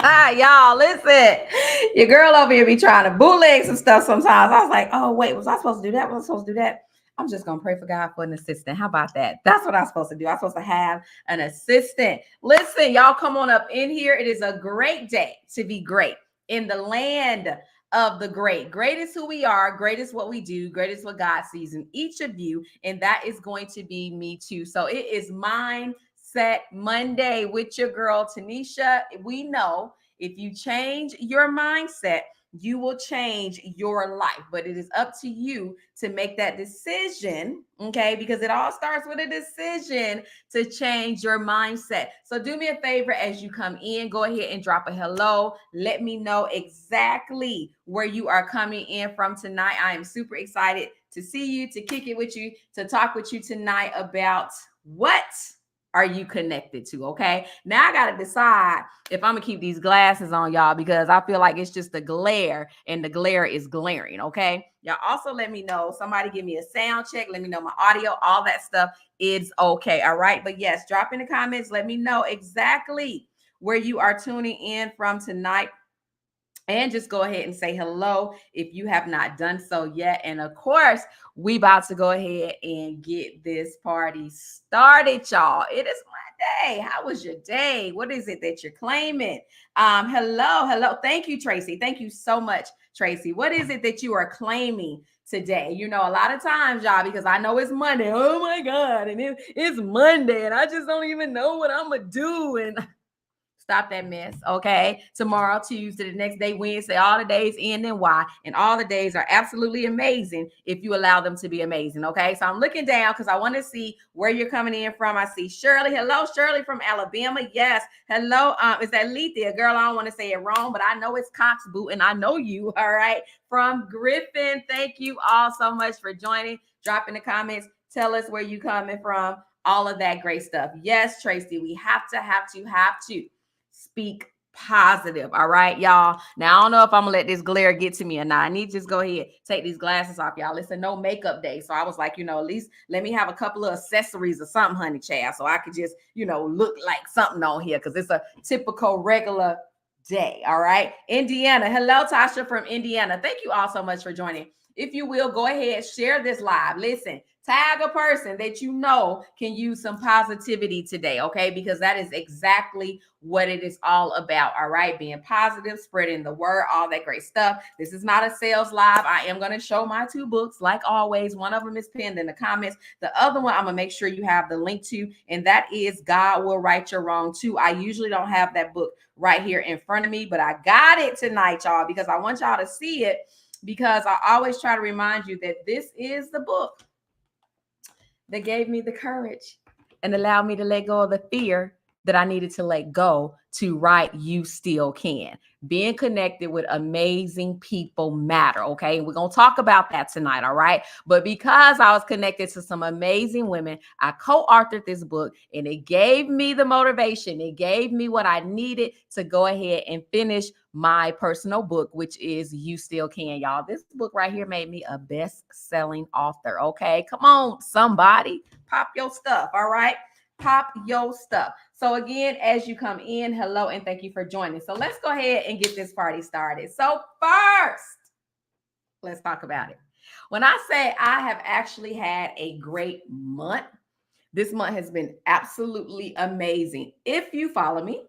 Y'all, listen. Your girl over here be trying to bootleg some stuff sometimes. I was like, oh, wait, was I supposed to do that? Was I supposed to do that? I'm just going to pray for God for an assistant. How about that? That's what I'm supposed to do. I'm supposed to have an assistant. Listen, y'all come on up in here. It is a great day to be great in the land of the great. Great is who we are. Great is what we do. Great is what God sees in each of you. And that is going to be me too. So it is Mindset Monday with your girl, Tanisha. We know if you change your mindset, you will change your life. But it is up to you to make that decision, okay? Because it all starts with a decision to change your mindset. So do me a favor as you come in, go ahead and drop a hello. Let me know exactly where you are coming in from tonight. I am super excited to see you, to kick it with you, to talk with you tonight about what are you connected to? Okay. Now I got to decide if I'm going to keep these glasses on, y'all, because I feel like it's just a glare and the glare is glaring. Okay. Y'all also let me know. Somebody give me a sound check. Let me know my audio, all that stuff is okay. All right. But yes, drop in the comments. Let me know exactly where you are tuning in from tonight. And just go ahead and say hello if you have not done so yet. And of course, we about to go ahead and get this party started, y'all. It is Monday. How was your day? What is it that you're claiming? Hello. Thank you, Tracy. Thank you so much, Tracy. What is it that you are claiming today? You know, a lot of times, y'all, because I know it's Monday. Oh my God. And it's Monday and I just don't even know what I'm going to do. And stop that mess, okay? Tomorrow, Tuesday, the next day, Wednesday, all the days end in Y, and all the days are absolutely amazing if you allow them to be amazing, okay? So I'm looking down because I want to see where you're coming in from. I see Shirley. Hello, Shirley from Alabama. Yes. Hello. Is that Lethea? Girl, I don't want to say it wrong, but I know it's Cox Boot, and I know you, all right? From Griffin. Thank you all so much for joining. Drop in the comments. Tell us where you coming from. All of that great stuff. Yes, Tracy, we have to speak positive. All right, y'all. Now I don't know if I'm gonna let this glare get to me or not. I need to just go ahead, take these glasses off, y'all. It's a no makeup day. So I was like, at least let me have a couple of accessories or something, honey child. So I could just, look like something on here because it's a typical regular day. All right. Indiana. Hello, Tasha from Indiana. Thank you all so much for joining. If you will, go ahead, share this live. Listen, tag a person that you know can use some positivity today, okay? Because that is exactly what it is all about, all right? Being positive, spreading the word, all that great stuff. This is not a sales live. I am going to show my 2 books, like always. One of them is pinned in the comments. The other one, I'm going to make sure you have the link to, and that is God Will Right Your Wrong Too. I usually don't have that book right here in front of me, but I got it tonight, y'all, because I want y'all to see it, because I always try to remind you that this is the book that gave me the courage and allowed me to let go of the fear that I needed to let go to write You Still Can. Being connected with amazing people matter, okay? And we're going to talk about that tonight, all right? But because I was connected to some amazing women, I co-authored this book, and it gave me the motivation. It gave me what I needed to go ahead and finish my personal book, which is You Still Can, y'all. This book right here made me a best-selling author, okay? Come on, somebody. Pop your stuff, all right? Pop your stuff. So again, as you come in, hello, and thank you for joining. So let's go ahead and get this party started. So first, let's talk about it. When I say I have actually had a great month, this month has been absolutely amazing. If you follow me,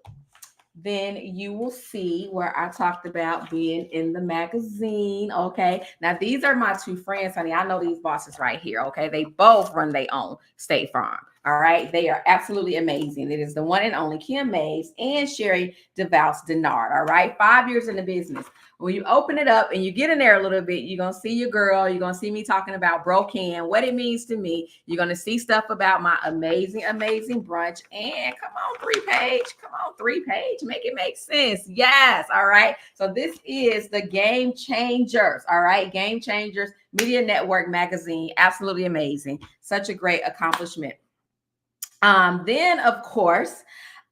then you will see where I talked about being in the magazine. Okay. Now, these are my 2 friends, honey. I know these bosses right here. Okay. They both run their own State Farm. All right. They are absolutely amazing. It is the one and only Kim Mays and Sherry DeVals Denard. All right. 5 years in the business. When you open it up and you get in there a little bit, you're going to see your girl. You're going to see me talking about Brocan, what it means to me. You're going to see stuff about my amazing brunch. And come on, 3-page. Come on, 3-page. Make it make sense. Yes. All right. So this is the Game Changers. All right. Game Changers Media Network magazine. Absolutely amazing. Such a great accomplishment. Then, of course,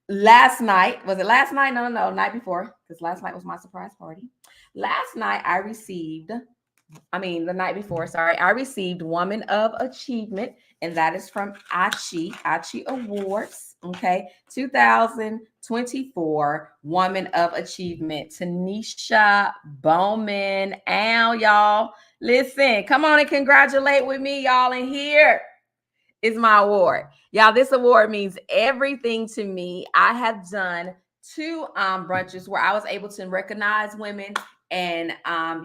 last night, was it last night? No, night before, because last night was my surprise party. Last night, I received the night before, sorry, I received Woman of Achievement, and that is from Achi Awards. Okay, 2024 Woman of Achievement, Tanisha Bowman. Al, y'all, listen, come on and congratulate with me, y'all, in here is my award. Y'all, this award means everything to me. I have done two brunches where I was able to recognize women and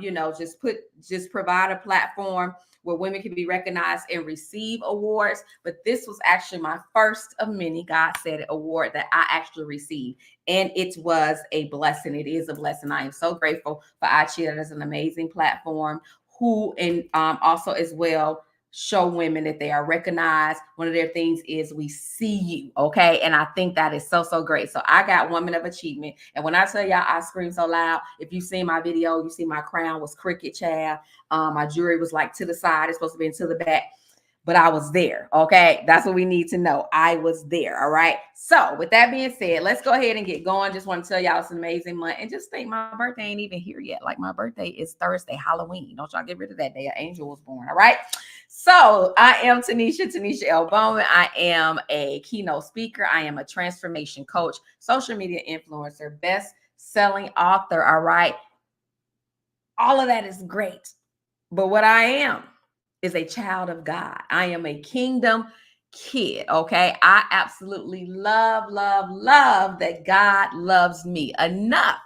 just provide a platform where women can be recognized and receive awards. But this was actually my first of many, God said it, award that I actually received. And it was a blessing. It is a blessing. I am so grateful for Achi. That is an amazing platform who, and also as well, show women that they are recognized. One of their things is we see you, okay? And I think that is so, so great. So I got Woman of Achievement. And when I tell y'all I scream so loud, if you see my video, you see my crown was cricket, child. My jewelry was like to the side. It's supposed to be into the back. But I was there, okay? That's what we need to know. I was there, all right? So with that being said, let's go ahead and get going. Just want to tell y'all it's an amazing month. And just think my birthday ain't even here yet. Like my birthday is Thursday, Halloween. Don't y'all get rid of that day. An angel was born, all right? So I am Tanisha L. Bowman. I am a keynote speaker. I am a transformation coach, social media influencer, best-selling author, all right? All of that is great. But what I am is a child of God. I am a kingdom kid, okay? I absolutely love that God loves me enough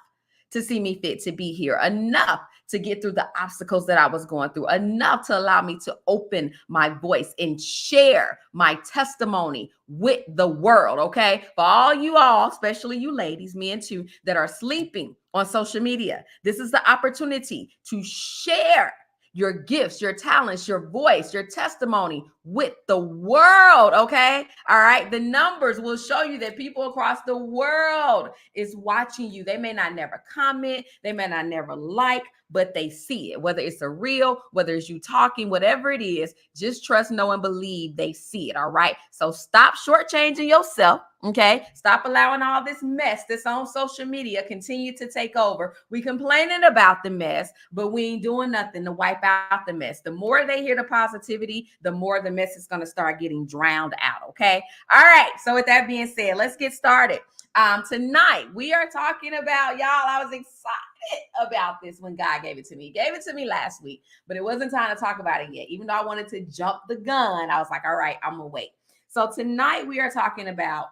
to see me fit to be here, enough to get through the obstacles that I was going through, enough to allow me to open my voice and share my testimony with the world, okay? For all you all, especially you ladies, men too, that are sleeping on social media, this is the opportunity to share your gifts, your talents, your voice, your testimony with the world, okay? All right, the numbers will show you that people across the world is watching you. They may not never comment, they may not never like, but they see it. Whether it's a reel, whether it's you talking, whatever it is, just trust, know, and believe they see it, all right? So stop shortchanging yourself, okay? Stop allowing all this mess that's on social media continue to take over. We complaining about the mess, but we ain't doing nothing to wipe out the mess. The more they hear the positivity, the more the mess is going to start getting drowned out, okay? All right, so with that being said, let's get started. Tonight, we are talking about, y'all, I was excited about this when God gave it to me. He gave it to me last week, but it wasn't time to talk about it yet. Even though I wanted to jump the gun, I was like, all right, I'm going to wait. So tonight, we are talking about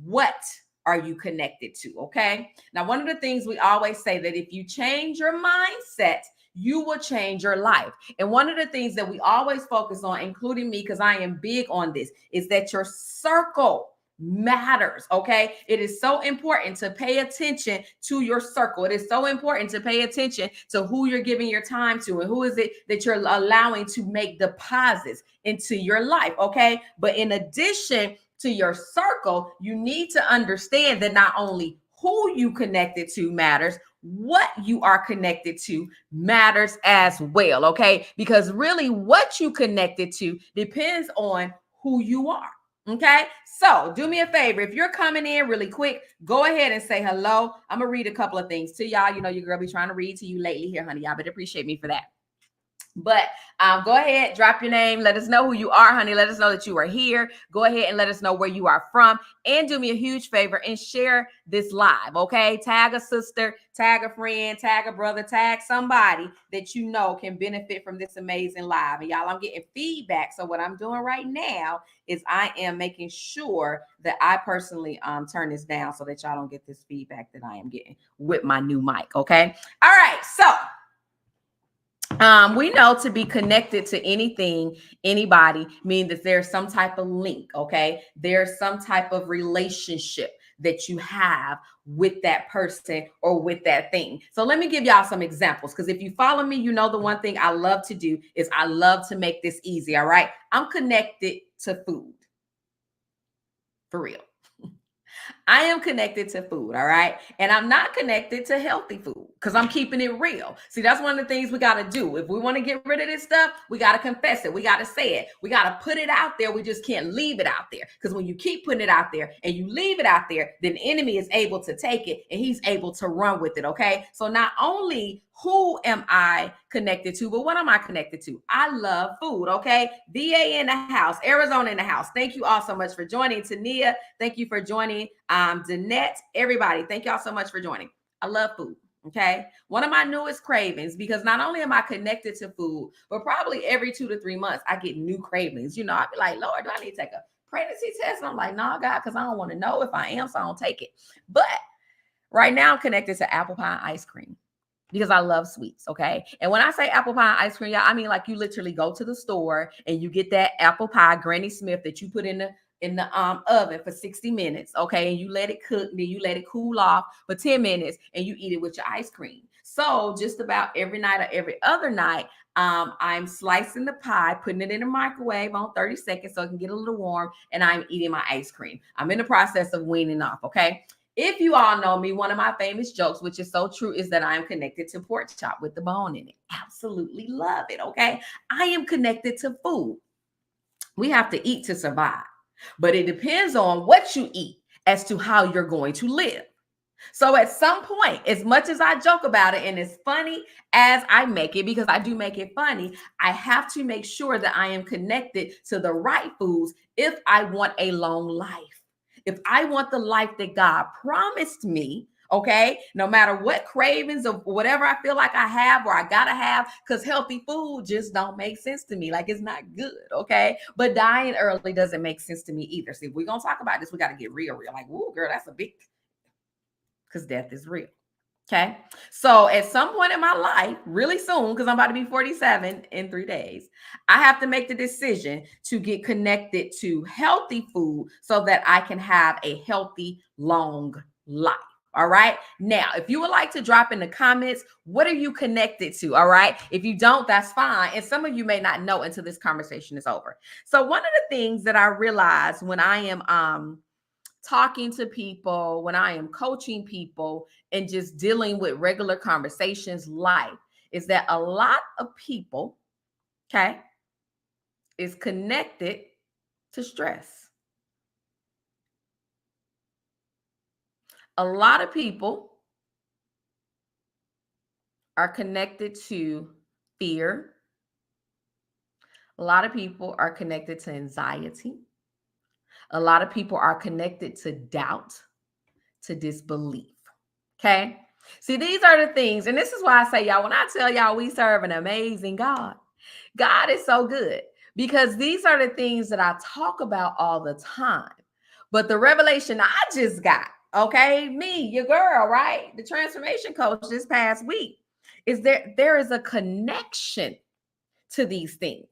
what are you connected to, okay? Now, one of the things we always say that if you change your mindset, you will change your life. And one of the things that we always focus on, including me, because I am big on this, is that your circle matters, okay? It is so important to pay attention to your circle. It is so important to pay attention to who you're giving your time to and who is it that you're allowing to make deposits into your life, okay? But in addition to your circle, you need to understand that not only who you connected to matters, what you are connected to matters as well, okay? Because really what you connected to depends on who you are. Okay, so do me a favor. If you're coming in really quick, go ahead and say hello. I'm gonna read a couple of things to y'all. You know, your girl be trying to read to you lately here, honey. Y'all better appreciate me for that. But go ahead, drop your name. Let us know who you are, honey. Let us know that you are here. Go ahead and let us know where you are from. And do me a huge favor and share this live, okay? Tag a sister, tag a friend, tag a brother, tag somebody that you know can benefit from this amazing live. And y'all, I'm getting feedback. So what I'm doing right now is I am making sure that I personally turn this down so that y'all don't get this feedback that I am getting with my new mic, okay? All right, so we know to be connected to anything, anybody, mean that there's some type of link, okay? There's some type of relationship that you have with that person or with that thing. So let me give y'all some examples, because if you follow me, you know the one thing I love to do is I love to make this easy, all right? I'm connected to food. For real. I am connected to food, all right? And I'm not connected to healthy food because I'm keeping it real. See, that's one of the things we got to do. If we want to get rid of this stuff, we got to confess it. We got to say it. We got to put it out there. We just can't leave it out there, because when you keep putting it out there and you leave it out there, then the enemy is able to take it and he's able to run with it, okay? So not only who am I connected to, but what am I connected to? I love food, okay? VA in the house, Arizona in the house. Thank you all so much for joining. Tania, thank you for joining. Danette, everybody, thank y'all so much for joining. I love food, okay? One of my newest cravings, because not only am I connected to food, but probably every 2 to 3 months, I get new cravings. You know, I'd be like, Lord, do I need to take a pregnancy test? And I'm like, nah, God, because I don't want to know if I am, so I don't take it. But right now, I'm connected to apple pie ice cream, because I love sweets, okay? And when I say apple pie ice cream, y'all, I mean like you literally go to the store and you get that apple pie Granny Smith that you put in the oven for 60 minutes, okay? And you let it cook, then you let it cool off for 10 minutes and you eat it with your ice cream. So just about every night or every other night, I'm slicing the pie, putting it in the microwave on 30 seconds so it can get a little warm, and I'm eating my ice cream. I'm in the process of weaning off, okay? If you all know me, one of my famous jokes, which is so true, is that I am connected to pork chop with the bone in it. Absolutely love it, okay? I am connected to food. We have to eat to survive, but it depends on what you eat as to how you're going to live. So at some point, as much as I joke about it and as funny as I make it, because I do make it funny, I have to make sure that I am connected to the right foods if I want a long life. If I want the life that God promised me, okay, no matter what cravings or whatever I feel like I have or I gotta have, because healthy food just don't make sense to me. Like, it's not good, okay? But dying early doesn't make sense to me either. See, if we're gonna talk about this, we gotta get real. Like, woo, girl, that's a big, because death is real. Okay. So at some point in my life, really soon, because I'm about to be 47 in 3 days, I have to make the decision to get connected to healthy food so that I can have a healthy, long life. All right. Now, if you would like to drop in the comments, what are you connected to? All right. If you don't, that's fine. And some of you may not know until this conversation is over. So one of the things that I realized when I am talking to people, when I am coaching people and just dealing with regular conversations, life, is that a lot of people, okay, is connected to stress. A lot of people are connected to fear. A lot of people are connected to anxiety. A lot of people are connected to doubt, to disbelief. Okay. See, these are the things. And this is why I say, y'all, when I tell y'all we serve an amazing God, God is so good, because these are the things that I talk about all the time. But the revelation I just got, okay, me, your girl, right? The transformation coach this past week, is there is a connection to these things.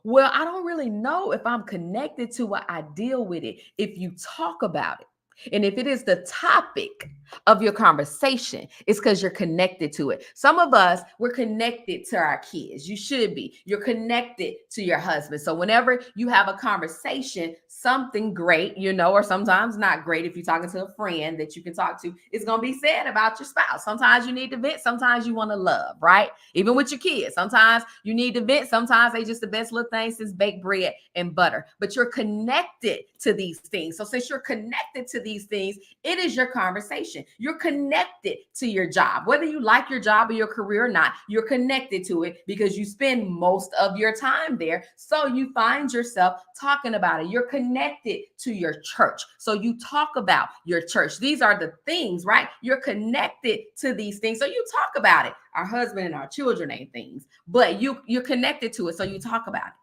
Well, I don't really know if I'm connected to what I deal with it if you talk about it. And if it is the topic of your conversation, it's because you're connected to it. Some of us, we're connected to our kids. You should be. You're connected to your husband. So whenever you have a conversation, something great, or sometimes not great, if you're talking to a friend that you can talk to, it's going to be said about your spouse. Sometimes you need to vent. Sometimes you want to love, right? Even with your kids, sometimes you need to vent. Sometimes they just the best little thing since baked bread and butter. But you're connected to these things. So since you're connected to these things, it is your conversation. You're connected to your job. Whether you like your job or your career or not, you're connected to it because you spend most of your time there. So you find yourself talking about it. You're connected to your church. So you talk about your church. These are the things, right? You're connected to these things. So you talk about it. Our husband and our children ain't things, but you're connected to it. So you talk about it.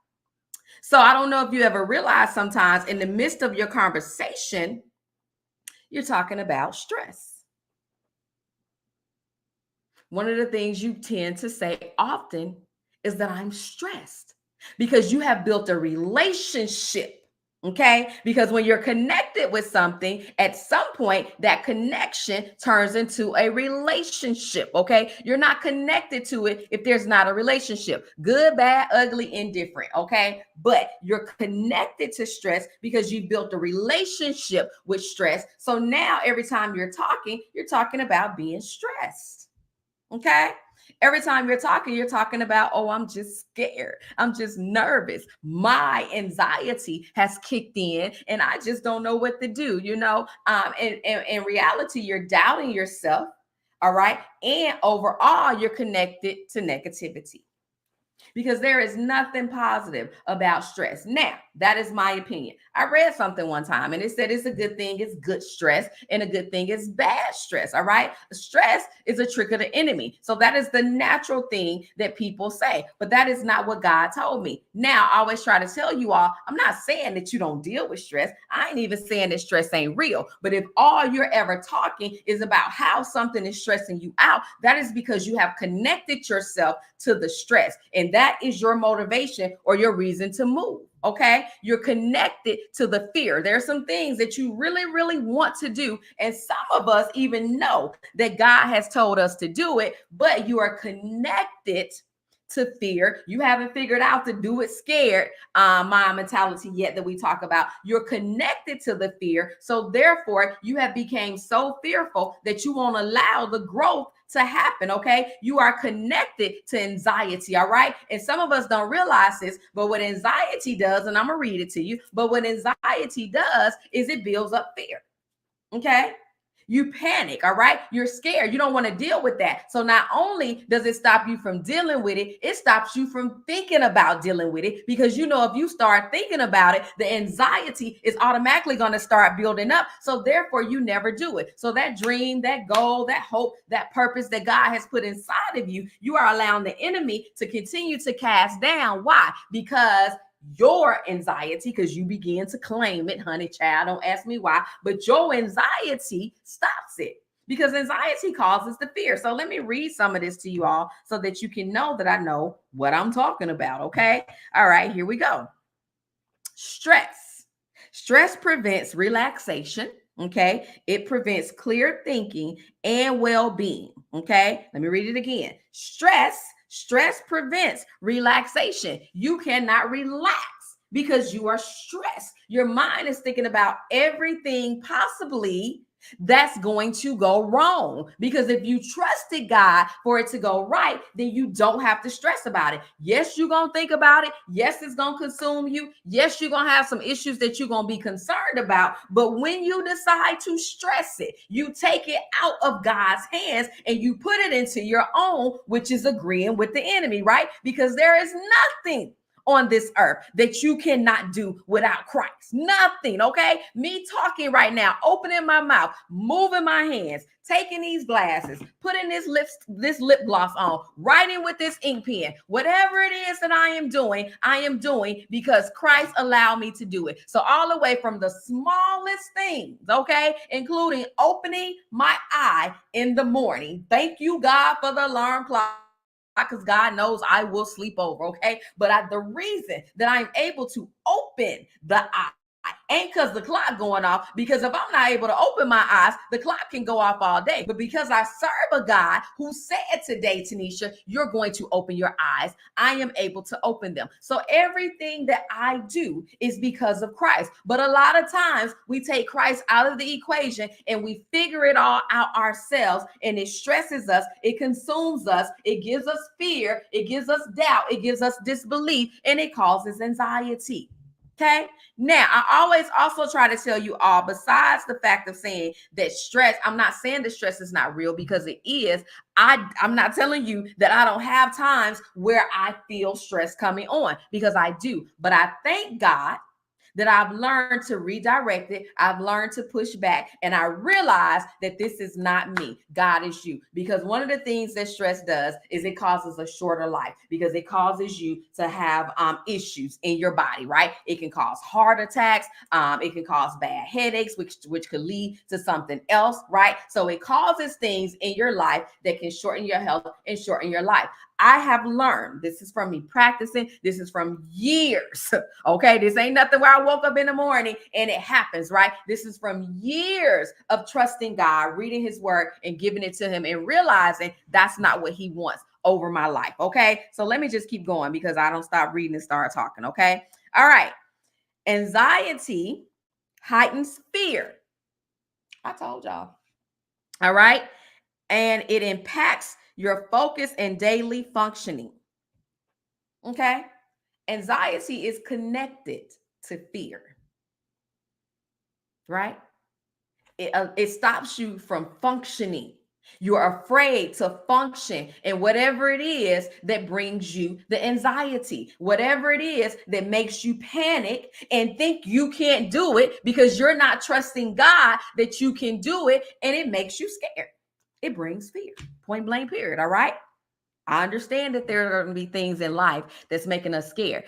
So I don't know if you ever realize sometimes in the midst of your conversation, you're talking about stress. One of the things you tend to say often is that I'm stressed, because you have built a relationship, Okay, because when you're connected with something, at some point that connection turns into a relationship. Okay, you're not connected to it if there's not a relationship, good, bad, ugly, indifferent. Okay, but you're connected to stress because you built a relationship with stress. So now every time you're talking about being stressed. Okay. Every time you're talking about, oh, I'm just scared. I'm just nervous. My anxiety has kicked in and I just don't know what to do, and in reality, you're doubting yourself. All right. And overall, you're connected to negativity because there is nothing positive about stress. Now, that is my opinion. I read something one time and it said it's a good thing, it's good stress, and a good thing is bad stress. All right. Stress is a trick of the enemy. So that is the natural thing that people say, but that is not what God told me. Now, I always try to tell you all, I'm not saying that you don't deal with stress. I ain't even saying that stress ain't real. But if all you're ever talking is about how something is stressing you out, that is because you have connected yourself to the stress. And that is your motivation or your reason to move. Okay. You're connected to the fear. There are some things that you really, really want to do. And some of us even know that God has told us to do it, but you are connected to fear. You haven't figured out to do it scared mind mentality yet that we talk about. You're connected to the fear. So therefore, you have become so fearful that you won't allow the growth to happen. Okay. You are connected to anxiety. All right. And some of us don't realize this, but what anxiety does, and I'm going to read it to you, but what anxiety does is it builds up fear. Okay. You panic, all right? You're scared. You don't want to deal with that. So not only does it stop you from dealing with it, it stops you from thinking about dealing with it because if you start thinking about it, the anxiety is automatically going to start building up. So therefore, you never do it. So that dream, that goal, that hope, that purpose that God has put inside of you, you are allowing the enemy to continue to cast down. Why? Because your anxiety, because you begin to claim it, honey child, don't ask me why, but your anxiety stops it because anxiety causes the fear. So let me read some of this to you all so that you can know that I know what I'm talking about. Okay. All right, here we go. Stress prevents relaxation. Okay. It prevents clear thinking and well-being. Okay. Let me read it again. Stress prevents relaxation. You cannot relax because you are stressed. Your mind is thinking about everything possibly that's going to go wrong. Because if you trusted God for it to go right, then you don't have to stress about it. Yes, you're going to think about it. Yes, it's going to consume you. Yes, you're going to have some issues that you're going to be concerned about. But when you decide to stress it, you take it out of God's hands and you put it into your own, which is agreeing with the enemy, right? Because there is nothing on this earth that you cannot do without Christ. Nothing, okay? Me talking right now, opening my mouth, moving my hands, taking these glasses, putting this lip gloss on, writing with this ink pen, whatever it is that I am doing because Christ allowed me to do it. So all the way from the smallest things, okay, including opening my eye in the morning. Thank you, God, for the alarm clock, because God knows I will sleep over, okay? But the reason that I'm able to open the eye ain't because the clock going off, because if I'm not able to open my eyes, the clock can go off all day. But because I serve a God who said today, Tanisha, you're going to open your eyes, I am able to open them. So everything that I do is because of Christ. But a lot of times we take Christ out of the equation and we figure it all out ourselves, and it stresses us, it consumes us, it gives us fear, it gives us doubt, it gives us disbelief, and it causes anxiety. Okay. Now, I always also try to tell you all, besides the fact of saying that stress, I'm not saying that stress is not real, because it is. I'm not telling you that I don't have times where I feel stress coming on, because I do. But I thank God that I've learned to redirect it. I've learned to push back. And I realize that this is not me. God is you. Because one of the things that stress does is it causes a shorter life, because it causes you to have issues in your body, right? It can cause heart attacks. It can cause bad headaches, which could lead to something else, right? So it causes things in your life that can shorten your health and shorten your life. I have learned, this is from me practicing, this is from years. Okay, this ain't nothing where I woke up in the morning and it happens, right? This is from years of trusting God, reading his word and giving it to him and realizing that's not what he wants over my life. Okay, so let me just keep going because I don't stop reading and start talking. Okay, all right. Anxiety heightens fear. I told y'all. All right. And it impacts your focus and daily functioning. Okay. Anxiety is connected to fear, right? It stops you from functioning. You're afraid to function in whatever it is that brings you the anxiety, whatever it is that makes you panic and think you can't do it because you're not trusting God that you can do it, and it makes you scared. It brings fear, point blank, period. All right. I understand that there are going to be things in life that's making us scared.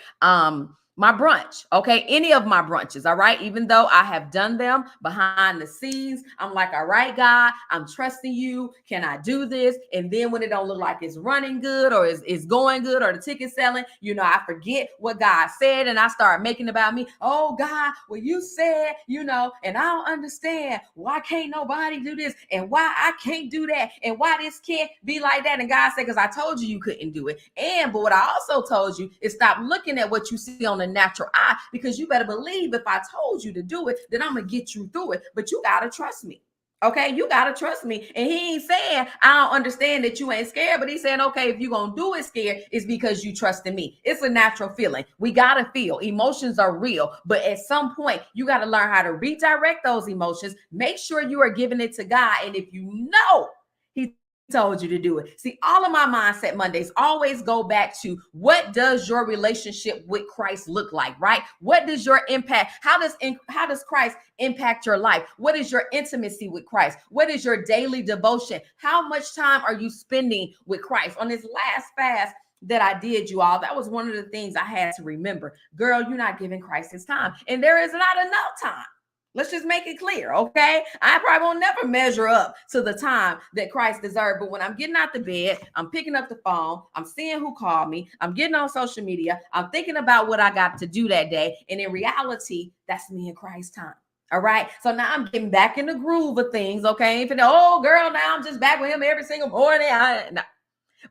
My brunch, okay, any of my brunches, all right, even though I have done them behind the scenes, I'm like, all right, God, I'm trusting you. Can I do this? And then when it don't look like it's running good or it's going good or the ticket selling, I forget what God said and I start making about me. Oh, God, well, you said, and I don't understand why can't nobody do this and why I can't do that and why this can't be like that. And God said, because I told you couldn't do it. But what I also told you is stop looking at what you see on the natural eye, because you better believe if I told you to do it, then I'm going to get you through it. But you got to trust me. Okay, you got to trust me. And he ain't saying, I don't understand that you ain't scared, but he's saying, okay, if you're going to do it scared, it's because you trust in me. It's a natural feeling. We got to feel. Emotions are real. But at some point, you got to learn how to redirect those emotions. Make sure you are giving it to God. And if you know he told you to do it. See, all of my Mindset Mondays always go back to, what does your relationship with Christ look like, right? What does your impact? How does Christ impact your life? What is your intimacy with Christ? What is your daily devotion? How much time are you spending with Christ? On this last fast that I did, you all, that was one of the things I had to remember. Girl, you're not giving Christ his time, and there is not enough time. Let's just make it clear, okay? I probably won't never measure up to the time that Christ deserved. But when I'm getting out the bed, I'm picking up the phone, I'm seeing who called me, I'm getting on social media, I'm thinking about what I got to do that day. And in reality, that's me and Christ's time. All right. So now I'm getting back in the groove of things, okay? Oh, girl, now I'm just back with him every single morning. No.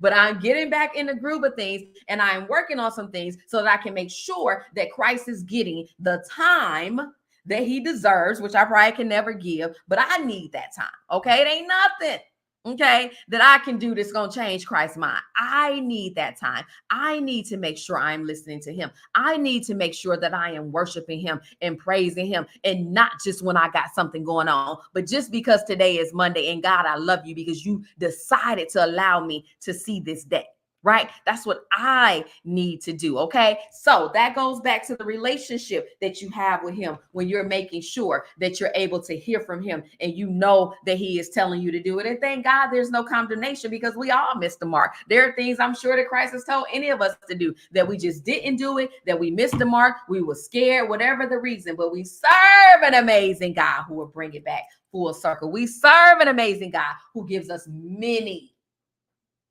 But I'm getting back in the groove of things, and I'm working on some things so that I can make sure that Christ is getting the time that he deserves, which I probably can never give, but I need that time. Okay. It ain't nothing, okay, that I can do that's going to change Christ's mind. I need that time. I need to make sure I'm listening to him. I need to make sure that I am worshiping him and praising him, and not just when I got something going on, but just because today is Monday. And God, I love you because you decided to allow me to see this day. Right? That's what I need to do. Okay. So that goes back to the relationship that you have with him when you're making sure that you're able to hear from him and you know that he is telling you to do it. And thank God there's no condemnation, because we all missed the mark. There are things I'm sure that Christ has told any of us to do that we just didn't do it, that we missed the mark. We were scared, whatever the reason, but we serve an amazing God who will bring it back full circle. We serve an amazing God who gives us many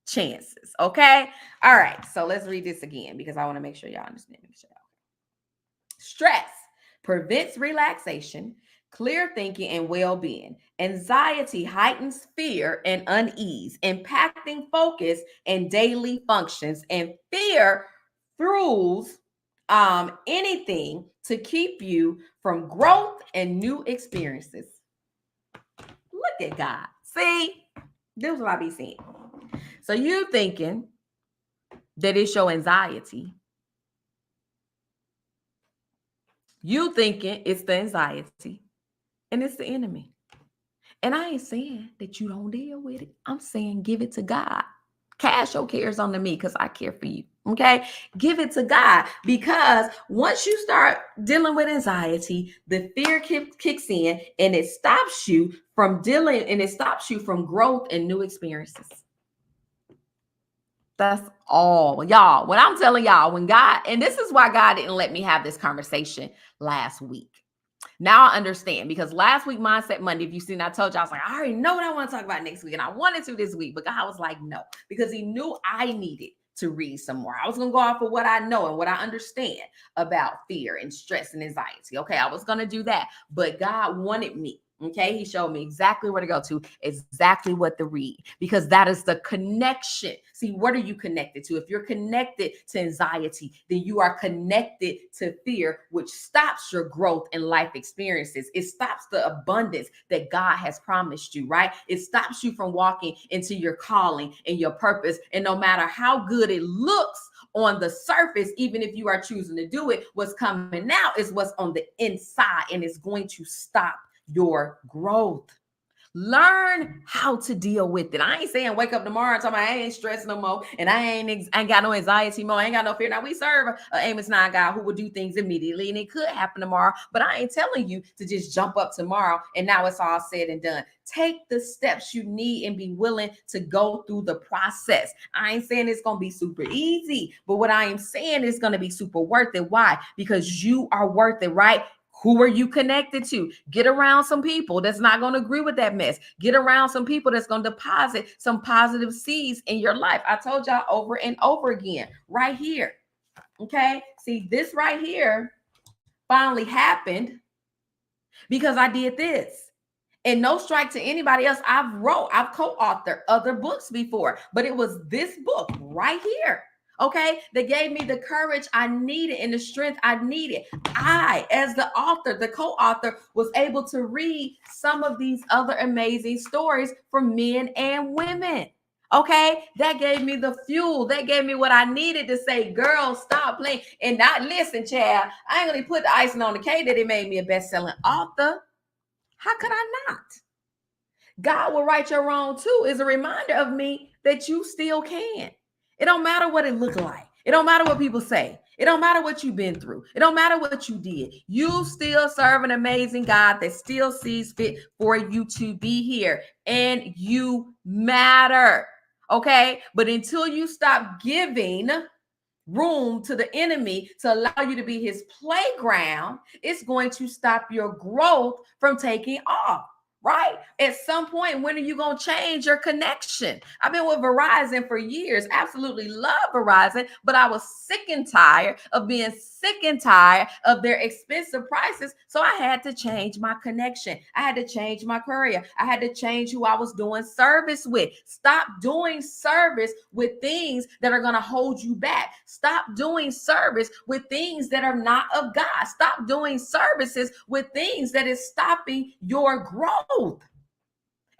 chances. Okay. All right. So let's read this again because I want to make sure y'all understand. Stress prevents relaxation, clear thinking, and well-being. Anxiety heightens fear and unease, impacting focus and daily functions. And fear fuels anything to keep you from growth and new experiences. Look at God. See, this is what I be seeing. So you thinking that it's your anxiety. You thinking it's the anxiety, and it's the enemy. And I ain't saying that you don't deal with it. I'm saying give it to God. Cast your cares onto me because I care for you. Okay. Give it to God, because once you start dealing with anxiety, the fear kicks in and it stops you from dealing, and it stops you from growth and new experiences. That's all, y'all. When I'm telling y'all, when God, and this is why God didn't let me have this conversation last week. Now I understand, because last week, Mindset Monday, if you seen, I told you, I was like, I already know what I want to talk about next week. And I wanted to this week, but God was like, no, because he knew I needed to read some more. I was going to go off of what I know and what I understand about fear and stress and anxiety. Okay, I was going to do that, but God wanted me. Okay, he showed me exactly where to go to, exactly what to read, because that is the connection. See, what are you connected to? If you're connected to anxiety, then you are connected to fear, which stops your growth in life experiences. It stops the abundance that God has promised you, right? It stops you from walking into your calling and your purpose. And no matter how good it looks on the surface, even if you are choosing to do it, what's coming out is what's on the inside, and it's going to stop your growth. Learn how to deal with it. I ain't saying wake up tomorrow and tell me I ain't stressed no more and I ain't got no anxiety more. I ain't got no fear. Now we serve a Amos 9 God who will do things immediately, and it could happen tomorrow, but I ain't telling you to just jump up tomorrow and now it's all said and done. Take the steps you need and be willing to go through the process. I ain't saying it's going to be super easy, but what I am saying is going to be super worth it. Why? Because you are worth it, right? Who are you connected to? Get around some people that's not going to agree with that mess. Get around some people that's going to deposit some positive seeds in your life. I told y'all over and over again, right here. Okay. See, this right here finally happened because I did this. And no strike to anybody else. I've co-authored other books before, but it was this book right here. Okay, that gave me the courage I needed and the strength I needed. I, as the author, the co-author, was able to read some of these other amazing stories from men and women. Okay, that gave me the fuel. That gave me what I needed to say, girl, stop playing. And not listen, child. I ain't gonna put the icing on the cake that it made me a best-selling author. How could I not? God will right your wrong too. Is a reminder of me that you still can. It don't matter what it look like. It don't matter what people say. It don't matter what you've been through. It don't matter what you did. You still serve an amazing God that still sees fit for you to be here, and you matter. Okay? But until you stop giving room to the enemy to allow you to be his playground, it's going to stop your growth from taking off. Right? At some point, when are you going to change your connection? I've been with Verizon for years. Absolutely love Verizon, but I was sick and tired of being sick and tired of their expensive prices. So I had to change my connection. I had to change my career. I had to change who I was doing service with. Stop doing service with things that are going to hold you back. Stop doing service with things that are not of God. Stop doing services with things that is stopping your growth.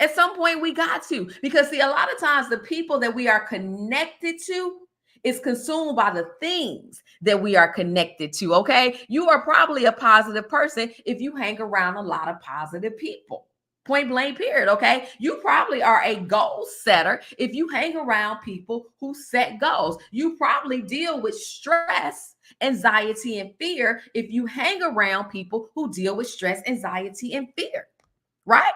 At some point we got to, because see, a lot of times the people that we are connected to is consumed by the things that we are connected to. Okay, you are probably a positive person if you hang around a lot of positive people. Point blank period. Okay, you probably are a goal setter if you hang around people who set goals. You probably deal with stress, anxiety, and fear if you hang around people who deal with stress, anxiety, and fear. Right?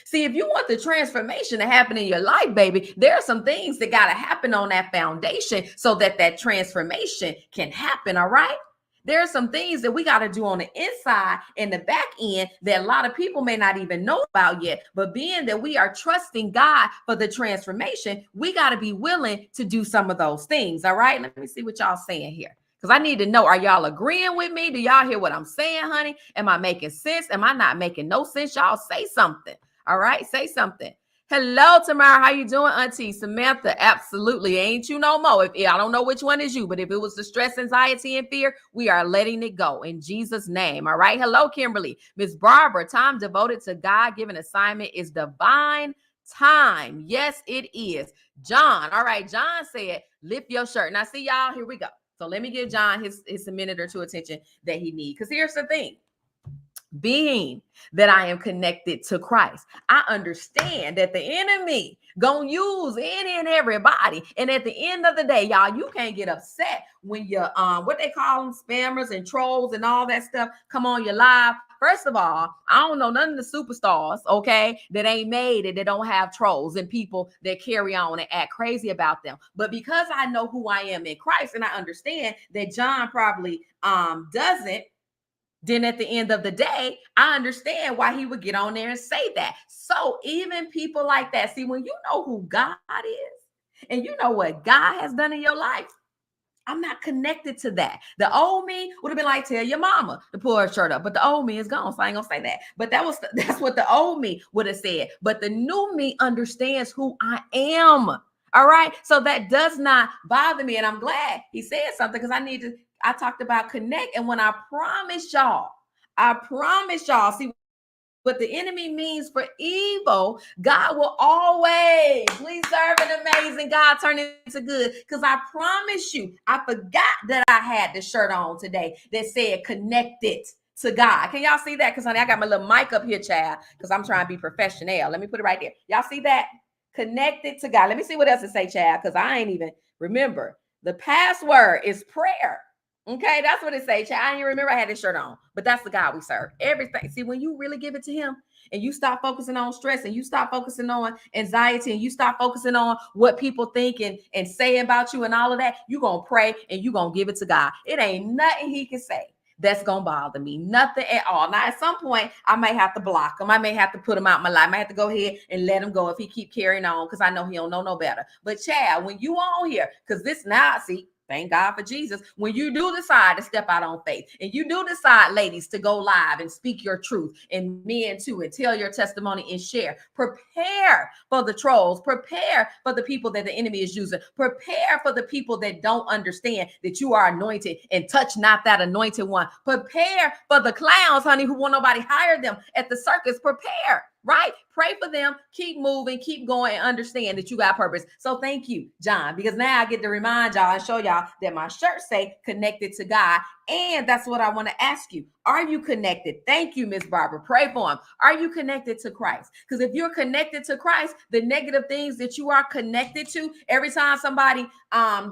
See, if you want the transformation to happen in your life, baby, there are some things that got to happen on that foundation so that that transformation can happen. All right. There are some things that we got to do on the inside and the back end that a lot of people may not even know about yet. But being that we are trusting God for the transformation, we got to be willing to do some of those things. All right. Let me see what y'all saying here, because I need to know, are y'all agreeing with me? Do y'all hear what I'm saying, honey? Am I making sense? Am I not making no sense? Y'all say something. All right, say something. Hello, Tamara. How you doing, Auntie Samantha? Absolutely. Ain't you no more. If I don't know which one is you, but if it was the stress, anxiety, and fear, we are letting it go in Jesus' name. All right. Hello, Kimberly. Miss Barbara, time devoted to God-given assignment is divine time. Yes, it is. John. All right. John said, lift your shirt. Now, see, y'all, here we go. So let me give John his a minute or two attention that he needs. Because here's the thing. Being that I am connected to Christ, I understand that the enemy gonna use any and everybody. And at the end of the day, y'all, you can't get upset when you're what they call them, spammers and trolls and all that stuff come on your live. First of all, I don't know none of the superstars, okay, that ain't made it, that don't have trolls and people that carry on and act crazy about them. But because I know who I am in Christ, and I understand that John probably doesn't, then at the end of the day, I understand why he would get on there and say that. So even people like that, see, when you know who God is and you know what God has done in your life, I'm not connected to that. The old me would have been like, tell your mama to pull her shirt up. But the old me is gone. So I ain't gonna say that. But that's what the old me would have said. But the new me understands who I am. All right. So that does not bother me. And I'm glad he said something because I talked about connect. And when I promise y'all, see, what the enemy means for evil, God will always, we serve an amazing God, turn it into good. Because I promise you, I forgot that I had the shirt on today that said connected to God. Can y'all see that? Because honey, I got my little mic up here, child, because I'm trying to be professional. Let me put it right there. Y'all see that? Connected to God. Let me see what else it say, child, because I ain't even remember. The password is prayer. Okay, that's what it say. I didn't remember I had this shirt on, but that's the God we serve. Everything. See, when you really give it to him and you stop focusing on stress and you stop focusing on anxiety and you stop focusing on what people think and say about you and all of that, you're going to pray and you're going to give it to God. It ain't nothing he can say that's going to bother me. Nothing at all. Now, at some point, I may have to block him. I may have to put him out of my life. I may have to go ahead and let him go if he keep carrying on because I know he don't know no better. But Chad, when you on here, because this now, see, thank God for Jesus. When you do decide to step out on faith and you do decide, ladies, to go live and speak your truth and men too, and tell your testimony and share, prepare for the trolls, prepare for the people that the enemy is using, prepare for the people that don't understand that you are anointed and touch not that anointed one. Prepare for the clowns, honey, who won't nobody hire them at the circus. Prepare. Right? Pray for them. Keep moving, keep going, and understand that you got purpose. So thank you, John, because now I get to remind y'all and show y'all that my shirt say connected to God. And that's what I want to ask you. Are you connected? Thank you, Miss Barbara. Pray for him. Are you connected to Christ? Because if you're connected to Christ, the negative things that you are connected to, every time somebody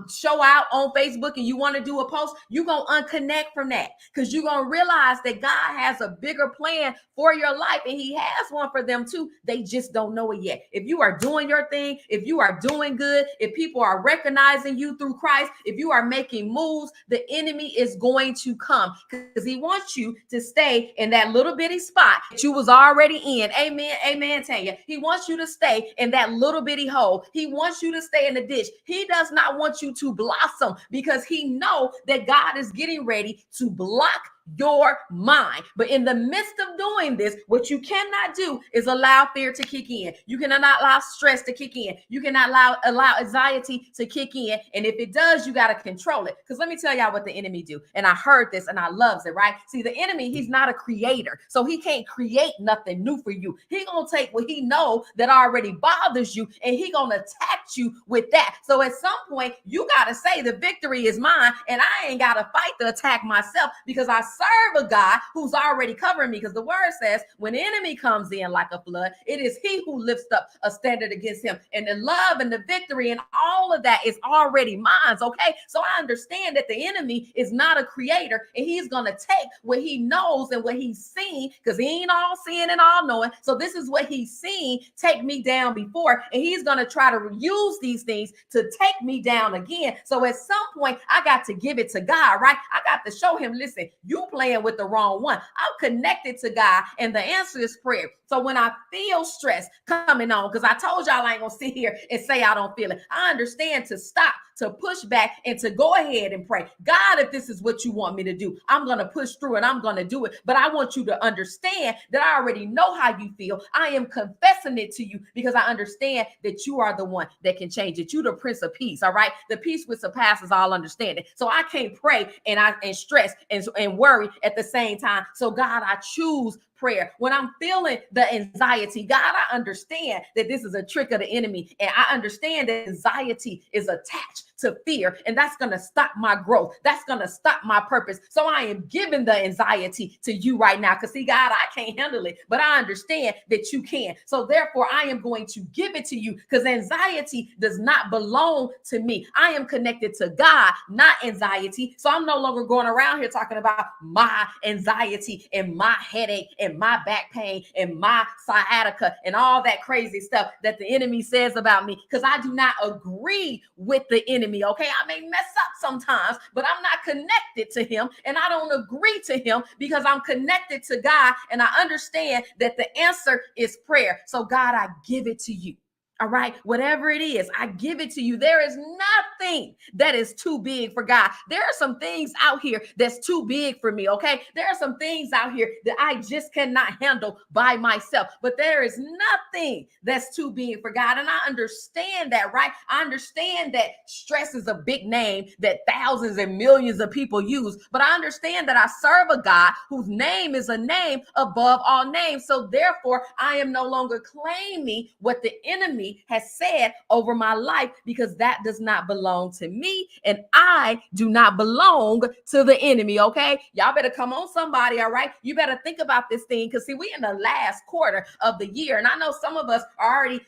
show out on Facebook and you want to do a post, you're going to unconnect from that because you're going to realize that God has a bigger plan for your life and he has one for them too. They just don't know it yet. If you are doing your thing, if you are doing good, if people are recognizing you through Christ, if you are making moves, the enemy is going to come because he wants you to stay in that little bitty spot that you was already in. Amen. Amen, Tanya. He wants you to stay in that little bitty hole. He wants you to stay in the ditch. He does not want you to blossom because he know that God is getting ready to block your mind. But in the midst of doing this, what you cannot do is allow fear to kick in. You cannot allow stress to kick in. You cannot allow anxiety to kick in. And if it does, you got to control it. Because let me tell y'all what the enemy do. And I heard this and I loves it, right? See, the enemy, he's not a creator. So he can't create nothing new for you. He gonna take what he know that already bothers you and he gonna attack you with that. So at some point, you got to say the victory is mine and I ain't got to fight to attack myself because I serve a God who's already covering me, because the word says when the enemy comes in like a flood, it is he who lifts up a standard against him, and the love and the victory and all of that is already mine. Okay, so I understand that the enemy is not a creator and he's gonna take what he knows and what he's seen, because he ain't all seeing and all knowing. So this is what he's seen take me down before, and he's gonna try to use these things to take me down again. So at some point I got to give it to God, right? I got to show him, listen, you playing with the wrong one. I'm connected to God and the answer is prayer. So when I feel stress coming on, because I told y'all I ain't gonna sit here and say I don't feel it, I understand to stop, to push back, and to go ahead and pray. God, if this is what you want me to do, I'm gonna push through and I'm gonna do it. But I want you to understand that I already know how you feel. I am confessing it to you because I understand that you are the one that can change it. You the Prince of Peace, all right? The peace which surpasses all understanding. So I can't pray and stress and worry at the same time. So God, I choose prayer. When I'm feeling the anxiety, God, I understand that this is a trick of the enemy. And I understand that anxiety is attached to fear, and that's going to stop my growth. That's going to stop my purpose. So I am giving the anxiety to you right now. Because see, God, I can't handle it, but I understand that you can. So therefore, I am going to give it to you because anxiety does not belong to me. I am connected to God, not anxiety. So I'm no longer going around here talking about my anxiety and my headache and my back pain and my sciatica and all that crazy stuff that the enemy says about me, because I do not agree with the enemy. enemy, okay? I may mess up sometimes, but I'm not connected to him and I don't agree to him because I'm connected to God and I understand that the answer is prayer. So God, I give it to you. All right, whatever it is, I give it to you. There is nothing that is too big for God. There are some things out here that's too big for me, okay? There are some things out here that I just cannot handle by myself, but there is nothing that's too big for God. And I understand that, right? I understand that stress is a big name that thousands and millions of people use, but I understand that I serve a God whose name is a name above all names. So therefore, I am no longer claiming what the enemy has said over my life because that does not belong to me and I do not belong to the enemy, okay? Y'all better come on somebody, all right? You better think about this thing because see, we in the last quarter of the year and I know some of us are already,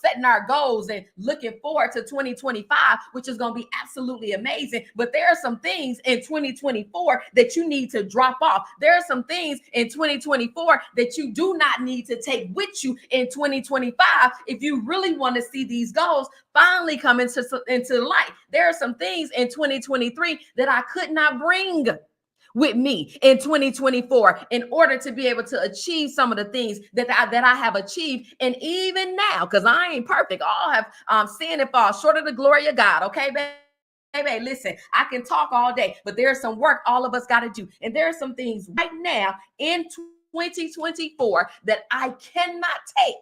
setting our goals and looking forward to 2025, which is going to be absolutely amazing. But there are some things in 2024 that you need to drop off. There are some things in 2024 that you do not need to take with you in 2025 if you really want to see these goals finally come into light. There are some things in 2023 that I could not bring with me in 2024 in order to be able to achieve some of the things that I have achieved. And even now, because I ain't perfect, all have sinned and fall short of the glory of God. Okay, baby, listen, I can talk all day, but there's some work all of us got to do. And there are some things right now in 2024 that I cannot take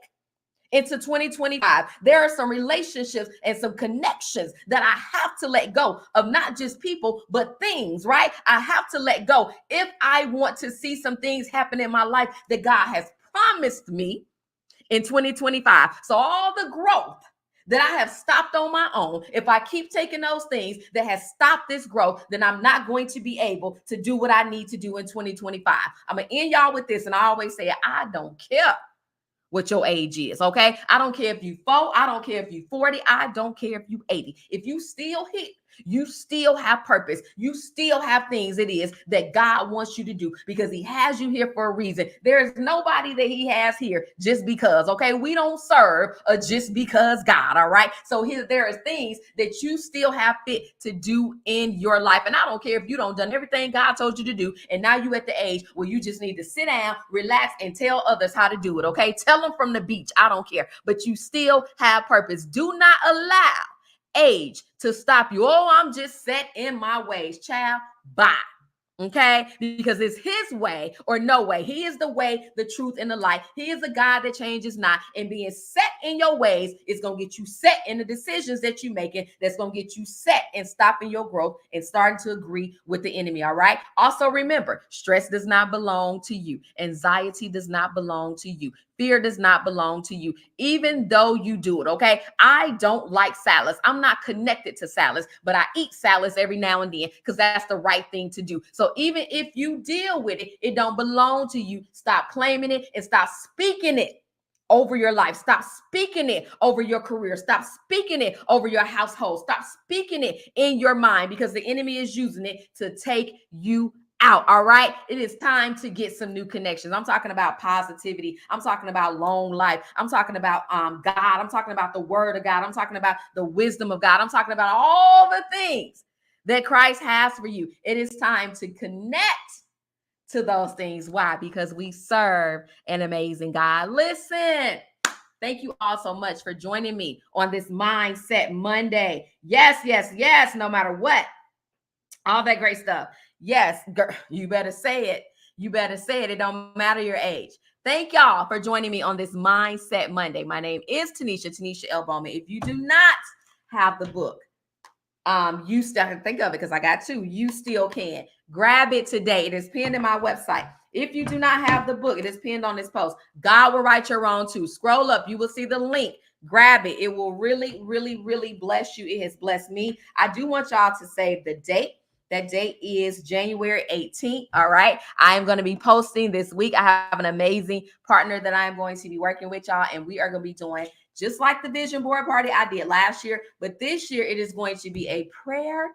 into 2025. There are some relationships and some connections that I have to let go of, not just people, but things, right? I have to let go if I want to see some things happen in my life that God has promised me in 2025. So all the growth that I have stopped on my own, if I keep taking those things that has stopped this growth, then I'm not going to be able to do what I need to do in 2025. I'm going to end y'all with this. And I always say, I don't care what your age is, okay? I don't care if you 4, I don't care if you 40, I don't care if you 80. If you still hit, you still have purpose. You still have things it is that God wants you to do because he has you here for a reason. There is nobody that he has here just because, okay? We don't serve a just because God, all right? So there are things that you still have fit to do in your life. And I don't care if you don't done everything God told you to do. And now you at the age where you just need to sit down, relax, and tell others how to do it, okay? Tell them from the beach. I don't care. But you still have purpose. Do not allow age to stop you. Oh, I'm just set in my ways, child. Bye. Okay, because it's his way or no way. He is the way, the truth, and the light. He is the God that changes not. And being set in your ways is going to get you set in the decisions that you're making. That's going to get you set in stopping your growth and starting to agree with the enemy. All right. Also, remember, stress does not belong to you. Anxiety does not belong to you. Fear does not belong to you, even though you do it, okay? I don't like salads. I'm not connected to salads, but I eat salads every now and then because that's the right thing to do. So even if you deal with it, it don't belong to you. Stop claiming it and stop speaking it over your life. Stop speaking it over your career. Stop speaking it over your household. Stop speaking it in your mind because the enemy is using it to take you out. All right. It is time to get some new connections. I'm talking about positivity. I'm talking about long life. I'm talking about God. I'm talking about the word of God. I'm talking about the wisdom of God. I'm talking about all the things that Christ has for you. It is time to connect to those things. Why? Because we serve an amazing God. Listen. Thank you all so much for joining me on this Mindset Monday. Yes, yes, yes. No matter what. All that great stuff. Yes, girl, you better say it. You better say it. It don't matter your age. Thank y'all for joining me on this Mindset Monday. My name is Tanisha L. Bowman. If you do not have the book, you still can think of it because I got 2. You still can. Grab it today. It is pinned in my website. If you do not have the book, it is pinned on this post. God will write your own too. Scroll up. You will see the link. Grab it. It will really, really, really bless you. It has blessed me. I do want y'all to save the date. That date is January 18th. All right. I am going to be posting this week. I have an amazing partner that I am going to be working with y'all, and we are going to be doing just like the vision board party I did last year. But this year it is going to be a prayer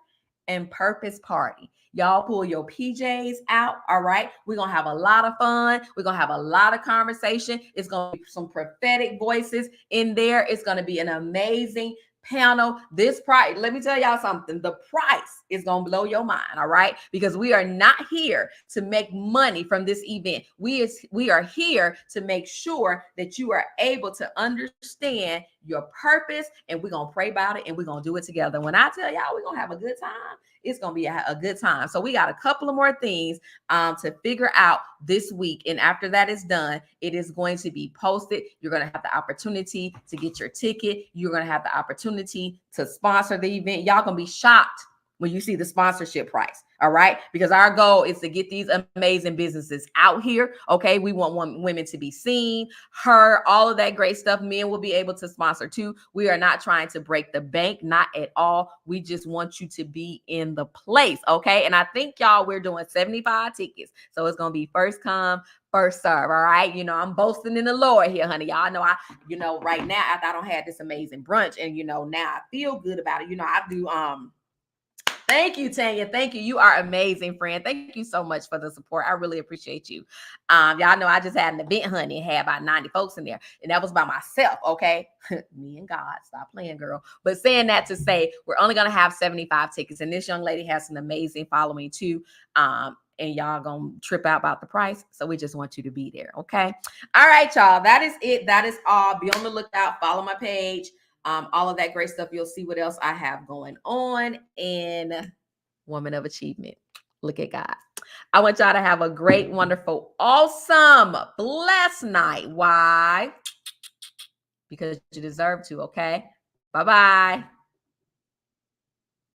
and purpose party. Y'all pull your PJs out. All right. We're going to have a lot of fun. We're going to have a lot of conversation. It's going to be some prophetic voices in there. It's going to be an amazing panel. This price, let me tell y'all something. The price is going to blow your mind, all right? Because we are not here to make money from this event. We are here to make sure that you are able to understand your purpose, and we're going to pray about it, and we're going to do it together. When I tell y'all we're going to have a good time, it's going to be a good time. So we got a couple of more things to figure out this week. And after that is done, it is going to be posted. You're going to have the opportunity to get your ticket. You're going to have the opportunity to sponsor the event. Y'all going to be shocked when you see the sponsorship price. All right. Because our goal is to get these amazing businesses out here. Okay. We want women to be seen, heard, all of that great stuff. Men will be able to sponsor too. We are not trying to break the bank, not at all. We just want you to be in the place. Okay. And I think y'all, we're doing 75 tickets. So it's going to be first come, first serve. All right. You know, I'm boasting in the Lord here, honey. Y'all know right now, after I don't have this amazing brunch, and now I feel good about it. I do, thank you, Tanya. Thank you. You are amazing, friend. Thank you so much for the support. I really appreciate you. Y'all know I just had an event, honey, and had about 90 folks in there. And that was by myself, okay? Me and God. Stop playing, girl. But saying that to say, we're only going to have 75 tickets. And this young lady has an amazing following too. And y'all gonna trip out about the price. So we just want you to be there, okay? All right, y'all. That is it. That is all. Be on the lookout. Follow my page. All of that great stuff. You'll see what else I have going on in Woman of Achievement. Look at God. I want y'all to have a great, wonderful, awesome, blessed night. Why? Because you deserve to, okay? Bye-bye.